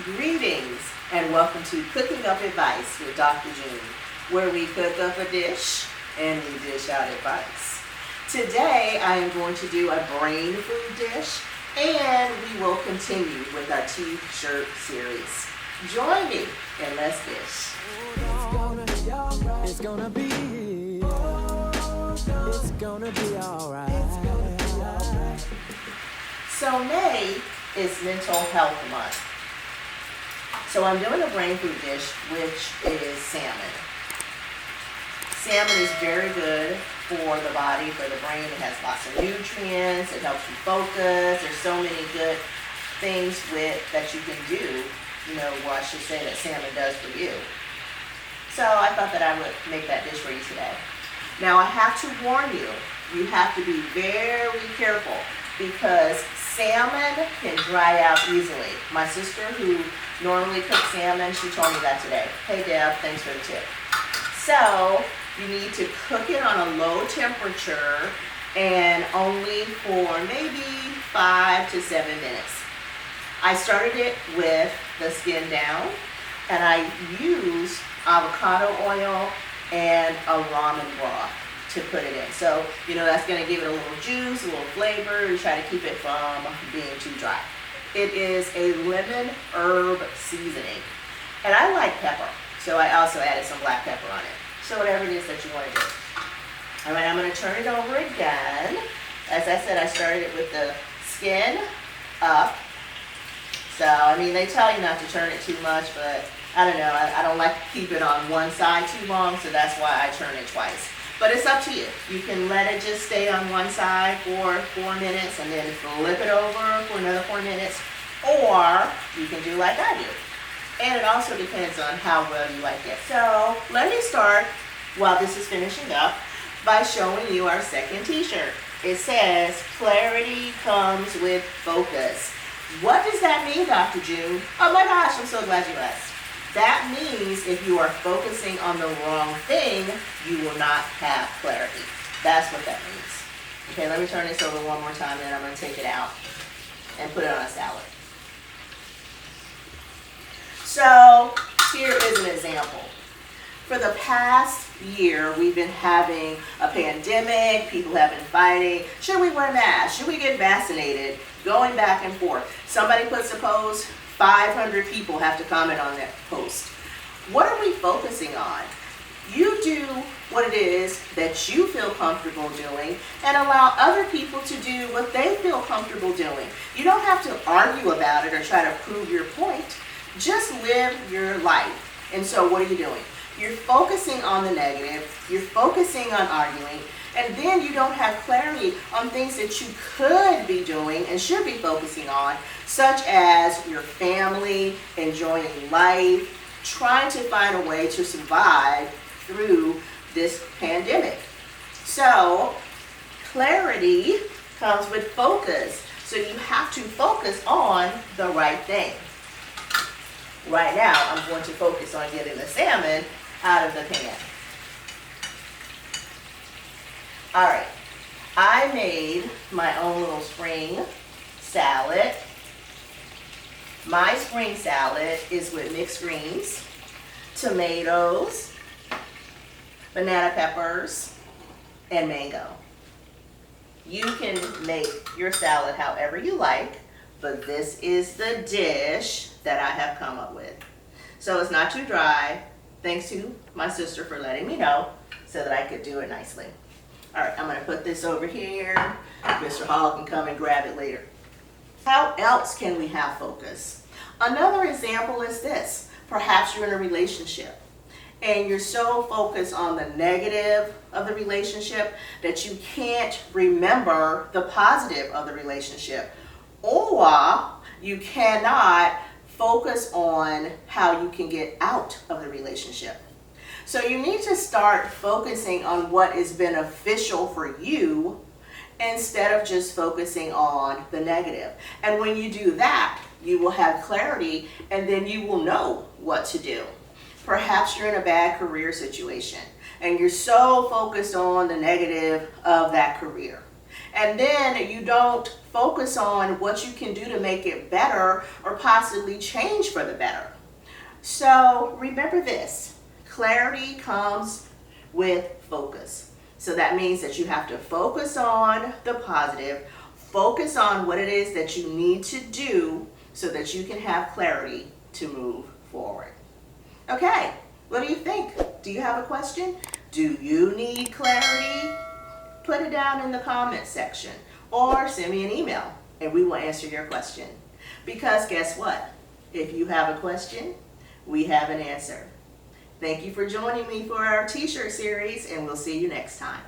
Greetings and welcome to Cooking Up Advice with Dr. June, where we cook up a dish and we dish out advice. Today I am going to do a brain food dish and we will continue with our Tshirt series. Join me and let's dish. It's gonna be alright. So May is Mental Health Month. So I'm doing a brain food dish, which is salmon. Salmon is very good for the body, for the brain. It has lots of nutrients. It helps you focus. There's so many good things that you can do. Well, I should say that salmon does for you. So I thought that I would make that dish for you today. Now I have to warn you, you have to be very careful because salmon can dry out easily. My sister, who normally cooks salmon, she told me that today. Hey Deb, thanks for the tip. So you need to cook it on a low temperature and only for maybe 5 to 7 minutes. I started it with the skin down and I used avocado oil and a ramen broth to put it in. So, that's going to give it a little juice, a little flavor. You try to keep it from being too dry. It is a lemon herb seasoning. And I like pepper, so I also added some black pepper on it. So whatever it is that you want to do. All right, I'm going to turn it over again. As I said, I started it with the skin up. So, they tell you not to turn it too much, but I don't know. I don't like to keep it on one side too long, so that's why I turn it twice. But it's up to you. You can let it just stay on one side for 4 minutes and then flip it over for another 4 minutes. Or you can do like I do. And it also depends on how well you like it. So let me start, while this is finishing up, by showing you our second t-shirt. It says, clarity comes with focus. What does that mean, Dr. June? Oh my gosh, I'm so glad you asked. That means if you are focusing on the wrong thing, you will not have clarity. That's what that means. Okay, let me turn this over one more time, and then I'm going to take it out and put it on a salad. So here is an example. For the past year, we've been having a pandemic. People have been fighting. Should we wear masks? Should we get vaccinated? Going back and forth. Somebody puts a post. 500 people have to comment on that post. What are we focusing on? You do what it is that you feel comfortable doing and allow other people to do what they feel comfortable doing. You don't have to argue about it or try to prove your point. Just live your life. And so what are you doing? You're focusing on the negative. You're focusing on arguing. And then you don't have clarity on things that you could be doing and should be focusing on, such as your family, enjoying life, trying to find a way to survive through this pandemic. So clarity comes with focus. So you have to focus on the right thing. Right now, I'm going to focus on getting the salmon out of the pan. All right, I made my own little spring salad. My spring salad is with mixed greens, tomatoes, banana peppers, and mango. You can make your salad however you like, but this is the dish that I have come up with. So it's not too dry, thanks to my sister for letting me know so that I could do it nicely. All right, I'm going to put this over here. Mr. Hall can come and grab it later. How else can we have focus? Another example is this. Perhaps you're in a relationship and you're so focused on the negative of the relationship that you can't remember the positive of the relationship. Or you cannot focus on how you can get out of the relationship. So you need to start focusing on what is beneficial for you instead of just focusing on the negative. And when you do that, you will have clarity and then you will know what to do. Perhaps you're in a bad career situation and you're so focused on the negative of that career. And then you don't Focus on what you can do to make it better or possibly change for the better. So remember this, clarity comes with focus. So that means that you have to focus on the positive, focus on what it is that you need to do so that you can have clarity to move forward. Okay, what do you think? Do you have a question? Do you need clarity? Put it down in the comment section or send me an email and we will answer your question. Because guess what? If you have a question, we have an answer. Thank you for joining me for our T-shirt series, and we'll see you next time.